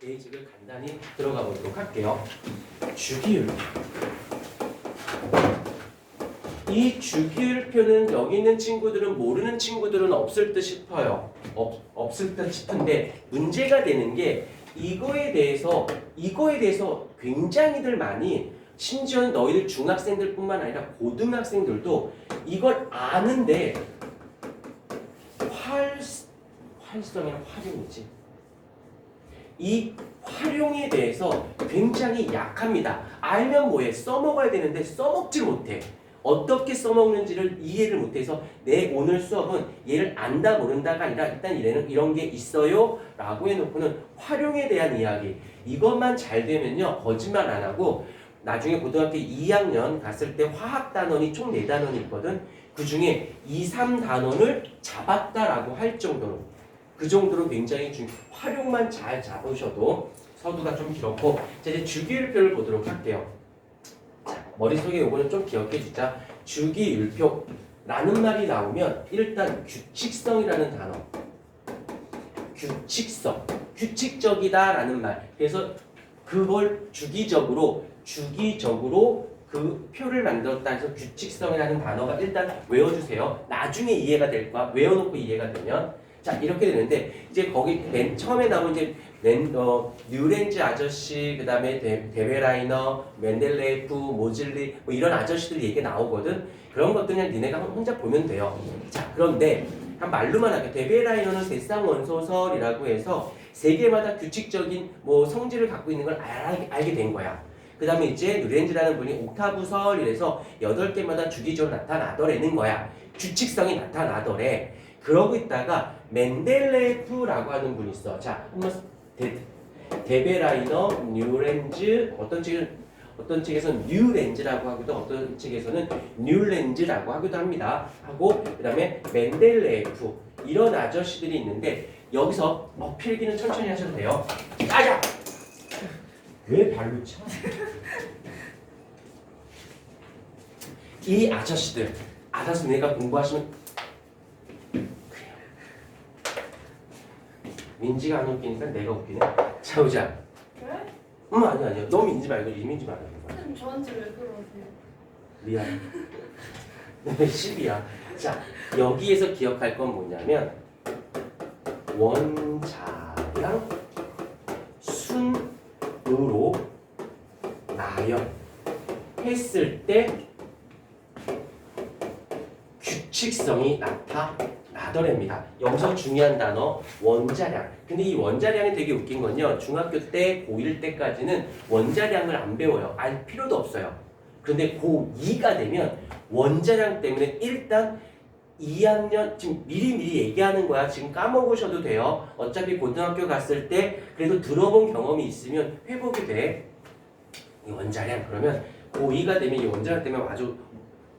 베이직을 간단히 들어가 보도록 할게요. 주기율표. 이 주기율표는 여기 있는 친구들은 모르는 친구들은 없을 듯 싶어요. 없을 듯 싶은데 문제가 되는 게 이거에 대해서 굉장히들 많이 심지어는 너희들 중학생들뿐만 아니라 고등학생들도 이걸 아는데 활성이랑 활용이지. 이 활용에 대해서 굉장히 약합니다. 알면 뭐해? 써먹어야 되는데 써먹질 못해. 어떻게 써먹는지를 이해를 못해서 내 오늘 수업은 얘를 안다 모른다가 아니라 일단 이런 게 있어요 라고 해놓고는 활용에 대한 이야기, 이것만 잘 되면요 거짓말 안 하고 나중에 고등학교 2학년 갔을 때 화학 단원이 총 4단원이 있거든. 그 중에 2, 3단원을 잡았다라고 할 정도로, 그 정도로 굉장히 활용만 잘 잡으셔도 서두가 좀 길었고, 자, 이제 주기율표를 보도록 할게요. 자, 머릿속에 요거는 좀 기억해 주자. 주기율표라는 말이 나오면 일단 규칙성이라는 단어, 규칙적이다라는 말. 그래서 그걸 주기적으로 그 표를 만들었다 해서 규칙성이라는 단어가 일단 외워주세요. 나중에 이해가 될 거야. 외워놓고 이해가 되면. 자, 이렇게 되는데 이제 거기 맨 처음에 나온 이제 뉴렌즈 아저씨, 그 다음에 데베라이너, 멘델레이프, 모즐리 뭐 이런 아저씨들 얘기 나오거든. 그런 것들 그냥 니네가 혼자 보면 돼요. 자, 그런데 한 말로만 하게 데베라이너는 대쌍원소설이라고 해서 세 개마다 규칙적인 뭐 성질을 갖고 있는 걸 알게 된 거야. 그 다음에 이제 뉴렌즈라는 분이 옥타브설이라서 8개마다 주기적으로 나타나더라는 거야. 규칙성이 나타나더래. 그러고 있다가 멘델레이프라고 하는 분이 있어. 자, 한번 데베라이너, 뉴렌즈, 어떤 책에서는 뉴렌즈라고 하기도, 어떤 책에서는 뉴렌즈라고 하기도 합니다. 하고 그 다음에 멘델레이프, 이런 아저씨들이 있는데 여기서 필기는 천천히 하셔도 돼요. 아야! 왜 발로 차? 이 아저씨들 알아서 내가 공부하시면 민지가 안 웃기니까 내가 웃기네. 자, 보자. 그래? 아니야. 너 민지 말고 이민지 말고. 선생님 저한테 왜 그러세요? 미안. 내 10이야. 자, 여기에서 기억할 건 뭐냐면 원자량 순으로 나열했을 때 규칙성이 나더랍니다. 여기서 중요한 단어 원자량. 근데 이 원자량이 되게 웃긴 건요. 중학교 때 고1 때까지는 원자량을 안 배워요. 알 필요도 없어요. 그런데 고2가 되면 원자량 때문에 일단 2학년 지금 미리 얘기하는 거야. 지금 까먹으셔도 돼요. 어차피 고등학교 갔을 때 그래도 들어본 경험이 있으면 회복이 돼. 이 원자량. 그러면 고2가 되면 이 원자량 때문에 아주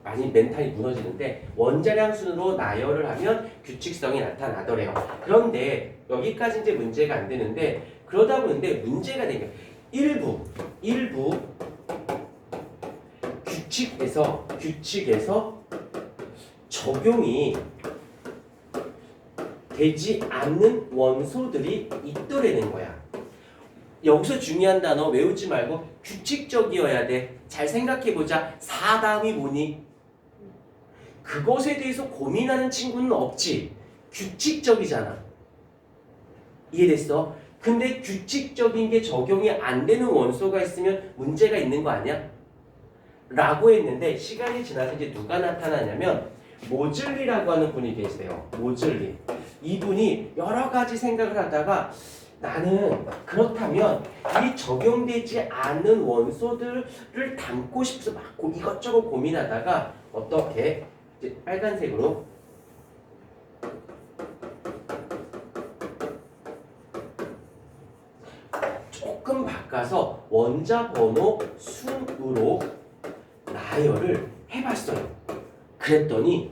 많이 멘탈이 무너지는데 원자량 순으로 나열을 하면 규칙성이 나타나더래요. 그런데 여기까지 이제 문제가 안 되는데, 그러다 보는데 문제가 되는 게 일부 규칙에서 적용이 되지 않는 원소들이 있더라는 거야. 여기서 중요한 단어 외우지 말고 규칙적이어야 돼. 잘 생각해보자. 4 다음이 뭐니? 그것에 대해서 고민하는 친구는 없지. 규칙적이잖아. 이해됐어? 근데 규칙적인 게 적용이 안 되는 원소가 있으면 문제가 있는 거 아니야? 라고 했는데 시간이 지나서 이제 누가 나타나냐면 모즐리라고 하는 분이 계세요. 모즐리. 이분이 여러 가지 생각을 하다가 나는 그렇다면 이 적용되지 않는 원소들을 담고 싶어서 막 이것저것 고민하다가 어떻게 이제 빨간색으로 조금 바꿔서 원자 번호 순으로 나열을 해봤어요. 그랬더니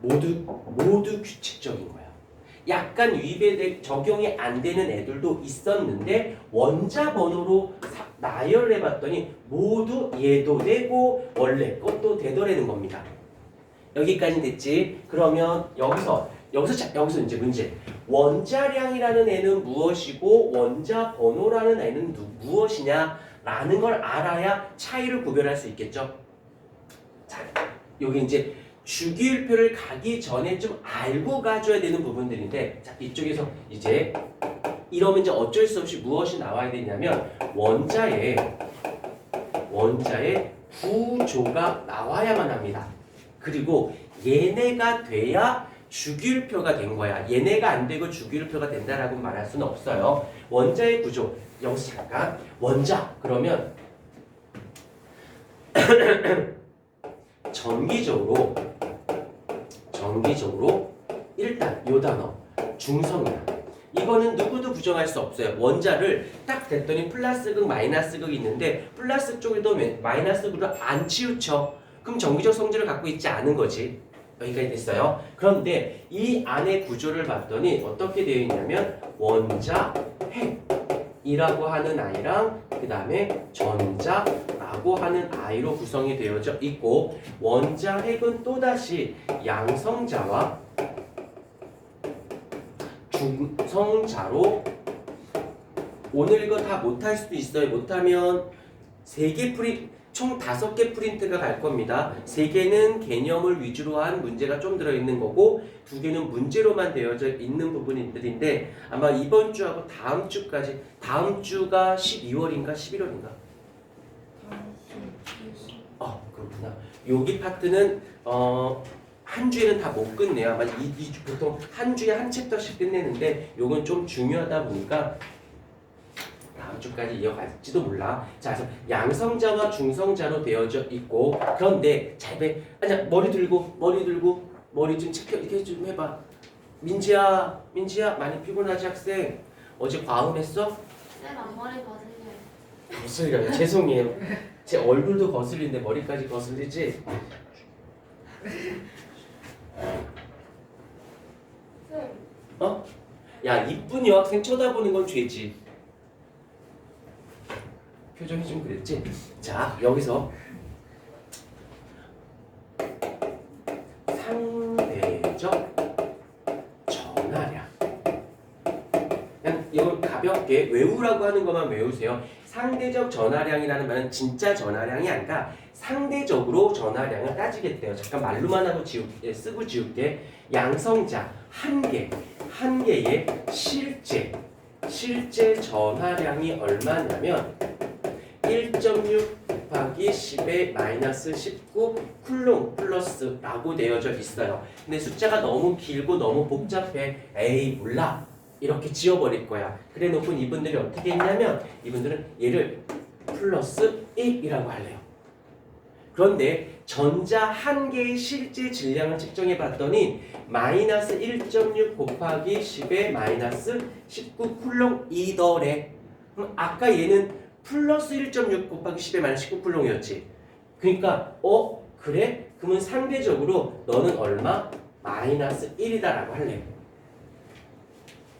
모두 규칙적인 거야. 약간 위배돼 적용이 안 되는 애들도 있었는데 원자 번호로 나열을 해봤더니 모두 얘도 되고 원래 것도 되더라는 겁니다. 여기까지 됐지? 그러면 여기서 여기서 이제 문제. 원자량이라는 애는 무엇이고 원자 번호라는 애는 무엇이냐라는 걸 알아야 차이를 구별할 수 있겠죠. 자, 여기 이제 주기율표를 가기 전에 좀 알고 가줘야 되는 부분들인데, 자, 이쪽에서 이제 이러면 이제 어쩔 수 없이 무엇이 나와야 되냐면 원자의 구조가 나와야만 합니다. 그리고 얘네가 돼야 주기율표가 된 거야. 얘네가 안 되고 주기율표가 된다라고 말할 수는 없어요. 원자의 구조. 여기서 잠깐. 원자. 그러면 정기적으로 일단 요 단어 중성이야. 이거는 누구도 부정할 수 없어요. 원자를 딱 됐더니 플러스 극 마이너스 극이 있는데 플러스 쪽에도 마이너스 극으로 안 치우쳐. 그럼 정기적 성질을 갖고 있지 않은 거지. 여기까지 됐어요. 그런데 이 안의 구조를 봤더니 어떻게 되어 있냐면 원자 핵이라고 하는 아이랑 그 다음에 전자라고 하는 아이로 구성이 되어져 있고, 원자 핵은 또다시 양성자와 중성자로, 오늘 이거 다 못할 수도 있어요. 못하면 3개 총 5개 프린트가 갈 겁니다. 3개는 개념을 위주로 한 문제가 좀 들어있는 거고 2개는 문제로만 되어져 있는 부분들인데, 아마 이번 주하고 다음 주까지, 다음 주가 12월인가 11월인가? 그렇구나. 여기 파트는 한 주에는 다 못 끝내요. 아마 보통 한 주에 한 챕터씩 끝내는데 요건 좀 중요하다 보니까 다음 주까지 이어갈지도 몰라. 자, 그래서 양성자와 중성자로 되어져 있고, 그런데 아니야, 머리 들고 머리 좀 체크 이렇게 좀 해봐. 민지야 많이 피곤하지 학생? 어제 과음했어? 쌤 앞머리 거슬려요. 거슬려요. 죄송해요. 제 얼굴도 거슬리는데 머리까지 거슬리지? 쌤. 야, 이쁜 여학생 쳐다보는 건 죄지. 표정이 좀 그랬지? 자, 여기서 상대적 전하량. 그냥 이걸 가볍게 외우라고 하는 것만 외우세요. 상대적 전하량이라는 말은 진짜 전하량이 아니라 상대적으로 전하량을 따지겠대요. 잠깐 말로만 하고 쓰고 지울게. 양성자 한 개의 실제 전하량이 얼마냐면 1.6 곱하기 10의 마이너스 19 쿨롱 플러스라고 되어져 있어요. 근데 숫자가 너무 길고 너무 복잡해. 에이 몰라. 이렇게 지워버릴 거야. 그래 놓고 이분들이 어떻게 했냐면 이분들은 얘를 플러스 1이라고 할래요. 그런데 전자 한 개의 실제 질량을 측정해 봤더니 마이너스 1.6 곱하기 10의 마이너스 19 쿨롱 이더래. 그럼 아까 얘는 플러스 1.6 곱하기 10의 마이너스 19 쿨롱이었지. 그러니까 그래? 그러면 상대적으로 너는 얼마? 마이너스 1이다라고 할래.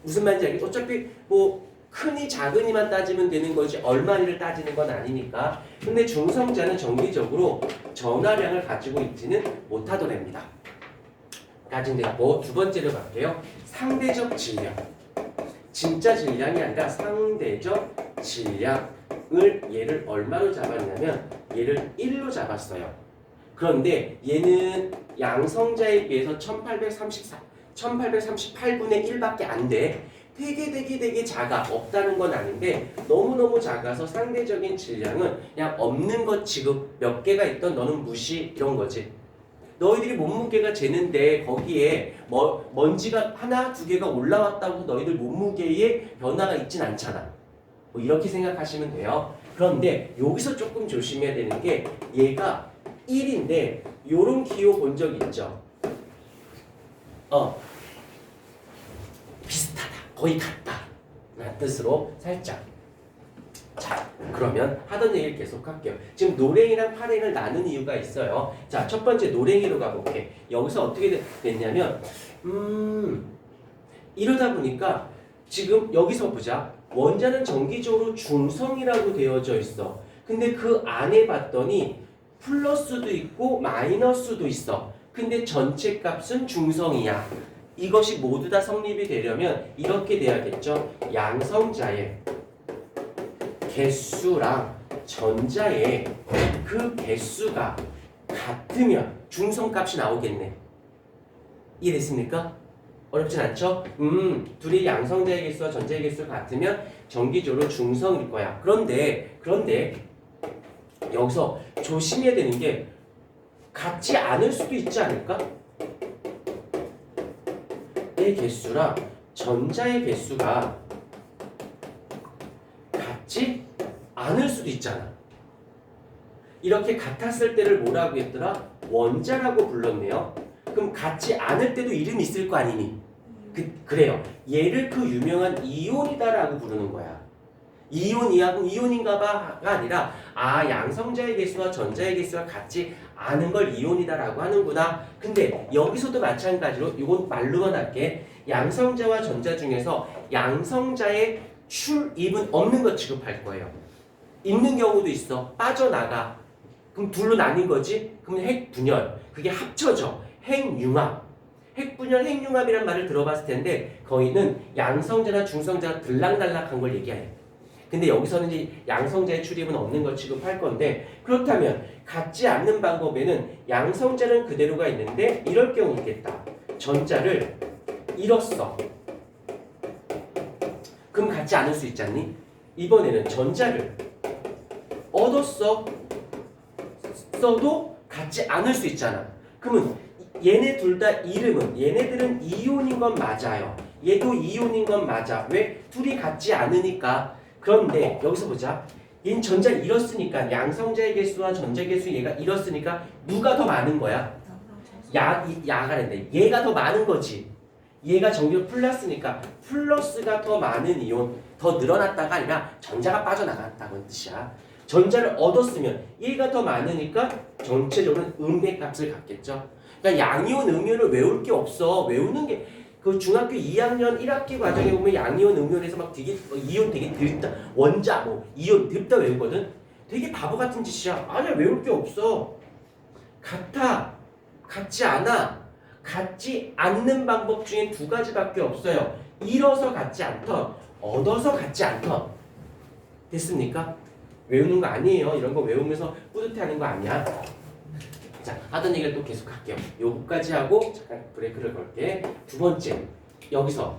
무슨 말인지 알겠지? 어차피 뭐 크니 작으니만 따지면 되는 거지 얼마를 따지는 건 아니니까. 근데 중성자는 정기적으로 전하량을 가지고 있지는 못하더랍니다. 까진 됐고, 두 번째로 갈게요. 상대적 질량. 진짜 질량이 아니라 상대적 질량을 얘를 얼마로 잡았냐면 얘를 1로 잡았어요. 그런데 얘는 양성자에 비해서 1838분의 1밖에 안 돼. 되게 작아. 없다는 건 아닌데 너무너무 작아서 상대적인 질량은 그냥 없는 것 취급. 몇 개가 있던 너는 무시, 이런 거지. 너희들이 몸무게가 재는데 거기에 먼지가 하나, 두 개가 올라왔다고 너희들 몸무게에 변화가 있진 않잖아. 뭐 이렇게 생각하시면 돼요. 그런데 여기서 조금 조심해야 되는 게 얘가 1인데 요런 기호 본 적 있죠? 비슷하다. 거의 같다. 라는 뜻으로 살짝. 자, 그러면 하던 얘기를 계속 할게요. 지금 노랭이랑 파랭을 나눈 이유가 있어요. 자, 첫 번째 노랭이로 가볼게. 여기서 어떻게 됐냐면 이러다 보니까 지금 여기서 보자. 원자는 정기적으로 중성이라고 되어져 있어. 근데 그 안에 봤더니 플러스도 있고 마이너스도 있어. 근데 전체 값은 중성이야. 이것이 모두 다 성립이 되려면 이렇게 돼야겠죠. 양성자의 개수랑 전자의 그 개수가 같으면 중성값이 나오겠네. 이해됐습니까? 어렵진 않죠? 둘이 양성자의 개수와 전자의 개수가 같으면 정기적으로 중성일 거야. 그런데 여기서 조심해야 되는 게 같지 않을 수도 있지 않을까? 의 개수랑 전자의 개수가 같지 않을 수도 있잖아. 이렇게 같았을 때를 뭐라고 했더라? 원자라고 불렀네요. 그럼 같지 않을 때도 이름이 있을 거 아니니? 그래요. 얘를 그 유명한 이온이다라고 부르는 거야. 이온이야? 그럼 이온인가봐가 아니라 양성자의 개수와 전자의 개수가 같지 않은 걸 이온이다라고 하는구나. 근데 여기서도 마찬가지로 이건 말로만 할게. 양성자와 전자 중에서 양성자의 출입은 없는 것 취급할 거예요. 있는 경우도 있어. 빠져나가. 그럼 둘로 나뉜 거지? 그럼 핵분열. 그게 합쳐져. 핵융합. 핵분열, 핵융합이란 말을 들어봤을 텐데 거기는 양성자나 중성자가 들락날락한 걸 얘기해. 근데 여기서는 이제 양성자의 출입은 없는 걸 취급할 건데 그렇다면 같지 않는 방법에는 양성자는 그대로가 있는데 이럴 경우 있겠다. 전자를 잃었어. 그럼 같지 않을 수 있잖니? 이번에는 전자를 얻었어. 써도 같지 않을 수 있잖아. 그러면 얘네 둘 다 이름은 얘네들은 이온인 건 맞아요. 얘도 이온인 건 맞아. 왜? 둘이 같지 않으니까. 그런데 여기서 보자. 얘는 전자를 잃었으니까 양성자의 개수와 전자의 개수 얘가 잃었으니까 누가 더 많은 거야? 야가 된다. 얘가 더 많은 거지. 얘가 전기를 플러스니까 플러스가 더 많은 이온, 더 늘어났다가 아니라 전자가 빠져나갔다는 뜻이야. 전자를 얻었으면 얘가 더 많으니까 전체적으로는 음의 값을 갖겠죠. 그러니까 양이온, 음이온을 외울 게 없어. 외우는 게 그 중학교 2학년 1학기 과정에 보면 양이온, 음이온에서 막 되게 이온 되게 드립다, 원자 뭐 이온 드립다 외우거든. 되게 바보 같은 짓이야. 아니야, 외울 게 없어. 같아, 같지 않아. 같지 않는 방법 중에 두 가지밖에 없어요. 잃어서 같지 않던, 얻어서 같지 않던. 됐습니까? 외우는 거 아니에요. 이런 거 외우면서 뿌듯해하는 거 아니야. 자, 하던 얘기를 또 계속 할게요. 요거까지 하고 잠깐 브레이크를 걸게. 두 번째, 여기서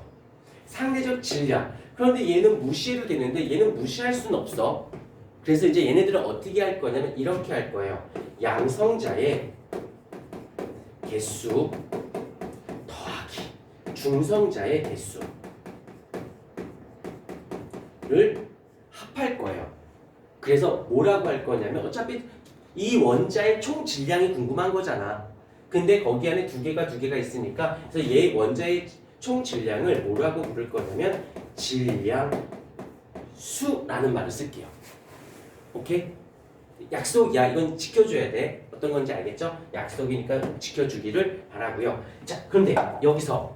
상대적 질량. 그런데 얘는 무시해도 되는데 얘는 무시할 수는 없어. 그래서 이제 얘네들은 어떻게 할 거냐면 이렇게 할 거예요. 양성자의 개수 더하기 중성자의 개수를 합할 거예요. 그래서 뭐라고 할 거냐면 어차피 이 원자의 총 질량이 궁금한 거잖아. 근데 거기 안에 두 개가 있으니까 그래서 얘 원자의 총 질량을 뭐라고 부를 거냐면 질량수라는 말을 쓸게요. 오케이? 약속이야. 이건 지켜줘야 돼. 어떤 건지 알겠죠? 약속이니까 지켜주기를 바라고요. 자, 그런데 여기서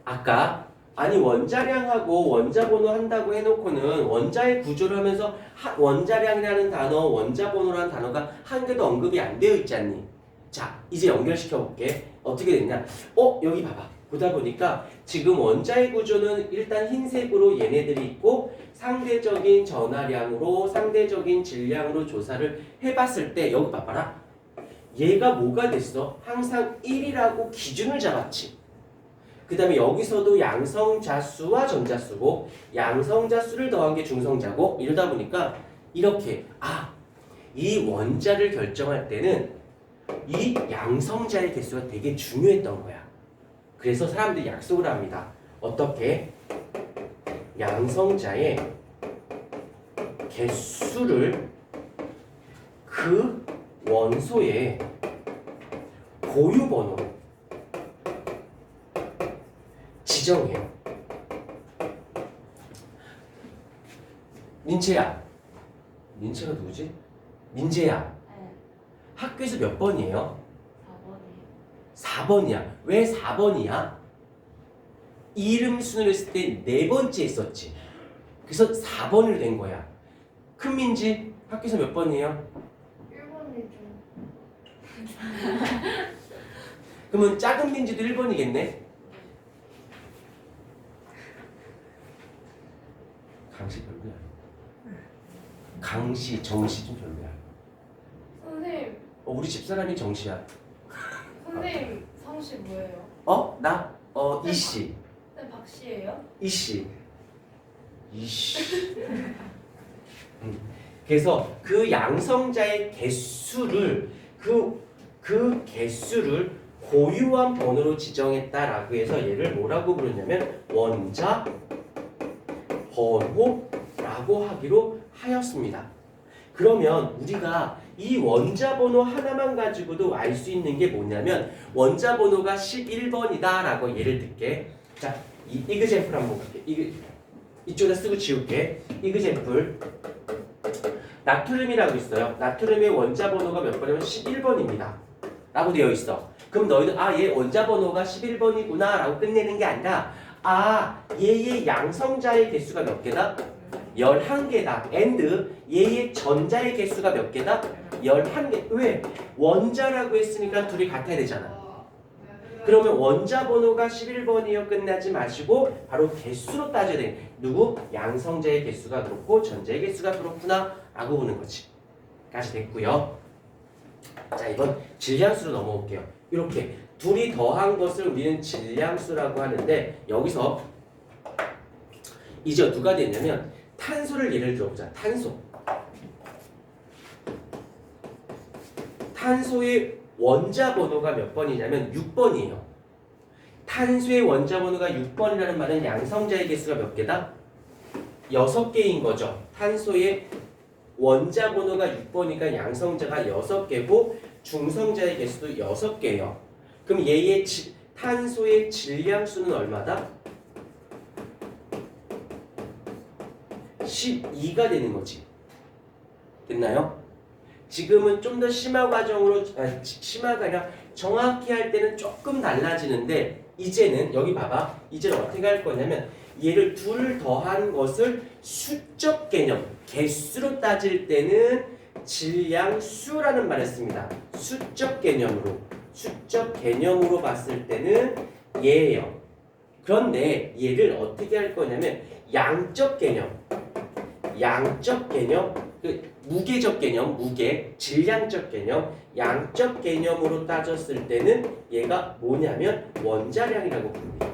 아까 아니 원자량하고 원자번호 한다고 해놓고는 원자의 구조를 하면서 원자량이라는 단어, 원자번호라는 단어가 한 개도 언급이 안 되어 있지 않니? 자, 이제 연결시켜 볼게. 어떻게 됐냐? 여기 봐봐. 보다 보니까 지금 원자의 구조는 일단 흰색으로 얘네들이 있고 상대적인 전하량으로 상대적인 질량으로 조사를 해봤을 때 여기 봐봐라. 얘가 뭐가 됐어? 항상 1이라고 기준을 잡았지. 그 다음에 여기서도 양성자수와 전자수고 양성자수를 더한 게 중성자고 이러다 보니까 이렇게 이 원자를 결정할 때는 이 양성자의 개수가 되게 중요했던 거야. 그래서 사람들이 약속을 합니다. 어떻게? 양성자의 개수를 그 원소의 고유번호로 지정해요. 민채야. 민채가 누구지? 민재야. 네. 학교에서 몇 번이에요? 4번이에요. 4번이야. 왜 4번이야? 이름 순으로 했을 때 네 번째 있었지. 그래서 4번으로 된 거야. 큰 민지 학교에서 몇 번이에요? 1번이죠. 그러면 작은 민지도 1번이겠네? 강시 별로야. 강시, 정시 좀 별로야. 선생님, 우리 집사람이 정시야. 선생님 성씨 뭐예요? 나? 이씨. 네, 박씨예요? 이씨. 이씨. 그래서 그 양성자의 개수를 그 개수를 고유한 번호로 지정했다라고 해서 얘를 뭐라고 부르냐면 원자 번호라고 하기로 하였습니다. 그러면 우리가 이 원자 번호 하나만 가지고도 알 수 있는 게 뭐냐면 원자 번호가 11번이다라고 예를 들게. 자, 이 이그젠플 한번 볼게. 이쪽에다 쓰고 지울게. 이그젠플. 나트륨이라고 있어요. 나트륨의 원자 번호가 몇 번이면 11번입니다. 라고 되어 있어. 그럼 너희는 얘 원자 번호가 11번이구나 라고 끝내는 게 아니라 얘의 양성자의 개수가 몇 개다? 11개다. and 얘의 전자의 개수가 몇 개다? 11개. 왜? 원자라고 했으니까 둘이 같아야 되잖아. 그러면 원자 번호가 11번이요 끝나지 마시고 바로 개수로 따져야 돼. 누구? 양성자의 개수가 그렇고 전자의 개수가 그렇구나 라고 보는 거지. 까지 됐고요. 자, 이번 질량수로 넘어올게요. 이렇게 둘이 더한 것을 우리는 질량수라고 하는데 여기서 이제 누가 되냐면 탄소를 예를 들어보자. 탄소의 원자 번호가 몇 번이냐면 6번이에요. 탄소의 원자 번호가 6번이라는 말은 양성자의 개수가 몇 개다? 6개인 거죠. 탄소의 원자 번호가 6번이니까 양성자가 6개고 중성자의 개수도 6개예요. 그럼 얘의 탄소의 질량수는 얼마다? 12가 되는 거지. 됐나요? 지금은 좀 더 심화 과정으로 심화가 아니라 정확히 할 때는 조금 달라지는데 이제는 여기 봐봐. 이제는 어떻게 할 거냐면 얘를 둘 더한 것을 수적 개념, 개수로 따질 때는 질량수라는 말을 씁니다. 수적 개념으로 봤을 때는 얘예요. 그런데 얘를 어떻게 할 거냐면 양적 개념, 무게적 개념, 질량적 개념, 양적 개념으로 따졌을 때는 얘가 뭐냐면 원자량이라고 부릅니다.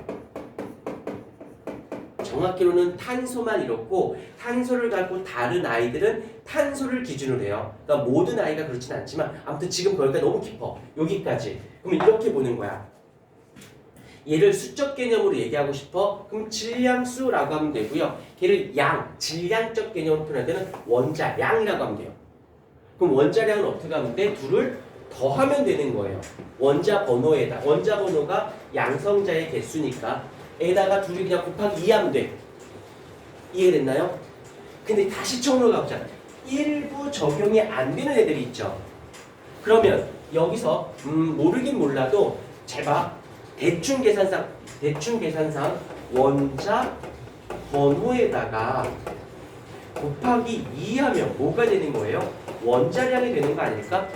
정확히로는 탄소만 이렇고 탄소를 갖고 다른 아이들은 탄소를 기준으로 해요. 그러니까 모든 아이가 그렇진 않지만 아무튼 지금 거기가 너무 깊어. 여기까지. 그러면 이렇게 보는 거야. 얘를 수적 개념으로 얘기하고 싶어? 그럼 질량수라고 하면 되고요. 걔를 질량적 개념으로 표현할 때는 원자량이라고 하면 돼요. 그럼 원자량은 어떻게 하면 돼? 둘을 더하면 되는 거예요. 원자 번호가 양성자의 개수니까 에다가 둘이 그냥 곱하기 2하면 돼. 이해됐나요? 근데 다시 처음으로 가보자. 일부 적용이 안 되는 애들이 있죠. 그러면 여기서 모르긴 몰라도 잘 봐. 대충 계산상 원자 번호에다가 곱하기 2하면 뭐가 되는 거예요? 원자량이 되는 거 아닐까?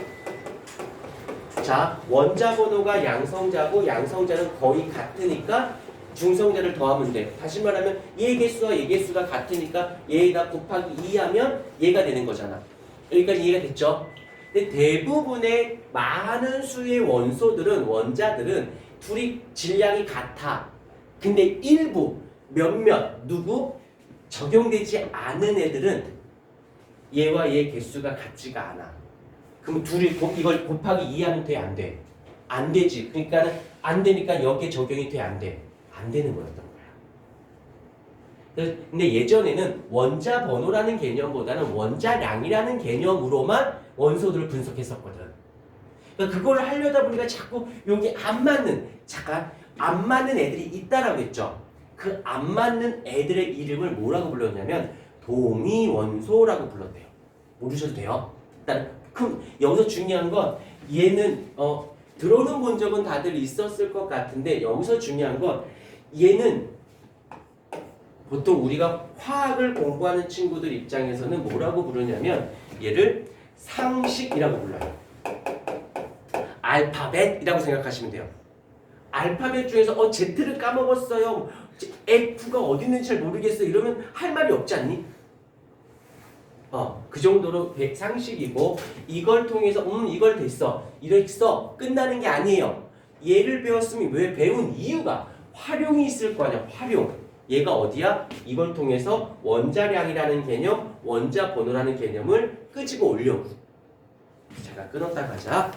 자, 원자 번호가 양성자고 양성자는 거의 같으니까 중성자를 더하면 돼. 다시 말하면 얘 개수와 얘 개수가 같으니까 얘에다 곱하기 2하면 얘가 되는 거잖아. 여기까지 이해가 됐죠? 근데 대부분의 많은 수의 원자들은 둘이 질량이 같아. 근데 일부 누구 적용되지 않은 애들은 얘와 얘 개수가 같지가 않아. 그럼 둘이 이걸 곱하기 2하면 돼? 안 돼? 안 되지. 그러니까 안 되니까 여기에 적용이 돼? 안 돼? 안 되는 거였던 거야. 근데 예전에는 원자 번호라는 개념보다는 원자량이라는 개념으로만 원소들을 분석했었거든. 그러니까 그걸 하려다 보니까 자꾸 여기 안 맞는 애들이 있다라고 했죠. 그 안 맞는 애들의 이름을 뭐라고 불렀냐면 동위원소라고 불렀대요. 모르셔도 돼요. 일단 그럼 여기서 중요한 건 얘는 들어는 본 적은 다들 있었을 것 같은데 여기서 중요한 건 얘는 보통 우리가 화학을 공부하는 친구들 입장에서는 뭐라고 부르냐면 얘를 상식이라고 불러요. 알파벳이라고 생각하시면 돼요. 알파벳 중에서 Z를 까먹었어요. F가 어디 있는지 잘 모르겠어. 이러면 할 말이 없지 않니? 그 정도로 상식이고 이걸 통해서 이걸 됐어. 이랬어. 끝나는 게 아니에요. 얘를 배웠으면 왜 배운 이유가 활용이 있을 거 아니야. 활용. 얘가 어디야? 이걸 통해서 원자량이라는 개념, 원자 번호라는 개념을 끄집어 올려고. 잠깐 끊었다 가자.